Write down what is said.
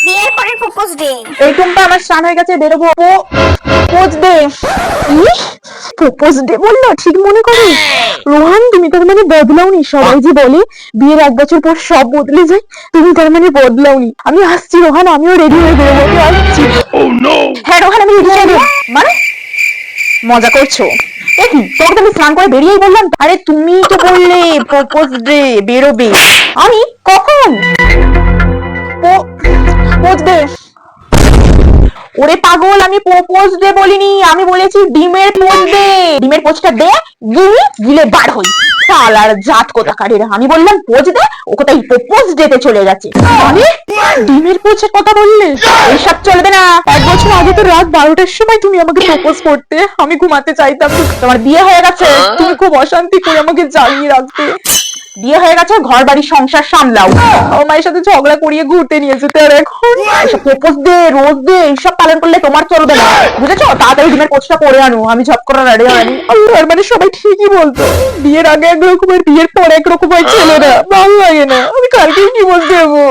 বিয়ের পরে propose day. এই টুম্পা আমার স্নান হয়ে গেছে, বেরোবো। Propose day. ইস, প্রপোজ ডে বললো, ঠিক মনে করো। রোহান, তুমি তার মানে বদলাওনি। সবাই যে বলে বিয়ের 1 বছর পর সব বদলে যায়, তুমি তার মানে বদলাওনি। আমি আসছি রোহান, আমিও রেডি হয়ে বেরোবো, আমি আসছি। হ্যাঁ রোহান, আমি রেডি হয়ে বেরোবো। মানে মজা করছো? দেখি, তোকে তো আমি স্নান করে বেরিয়েই বললাম। আরে তুমি তো বললে প্রপোজ ডে বেরোবে। আমি কখন? Propose day? ওরে পাগল, আমি প্রপোজ ডে বলিনি, আমি বলেছি ডিমের পোচ দে। ডিমের পোচটা দে, গিলি গিলে বার হই। শালার জাত কোথাকারের, আমি বললাম পোচ দে, ও কোথায় প্রপোজ ডেতে চলে যাচ্ছে। মানে ডিমের পোচের কথা বললে? এইসব চলবে না। 1 বছর আগে তো রাত 12টার সময় তুমি আমাকে প্রপোজ করতে, আমি ঘুমাতে চাইতাম। তোমার বিয়ে হয়ে গেছে, তুমি খুব অশান্তি করে আমাকে জ্বালিয়ে রাখতে। বিয়ে হয়ে গেছে, ঘর বাড়ি সংসার সামলাও। আমার মায়ের সাথে ঝগড়া করিয়ে ঘুরতে নিয়ে যেতে, আর এখন এসব প্রপোজ ডে রোজ ডে এইসব পালন করলে তোমার চলবে না, বুঝেছো? তাড়াতাড়ি ডিমের পোচটা করে আনো, আমি ঝপ করে রেডি হয়নি। আর মানে সবাই ঠিকই বলতো, বিয়ের আগে একরকম আর বিয়ের পর একরকম হয় ছেলেরা, ভালো লাগে না। আমি কালকেই কি বলতে যাবো?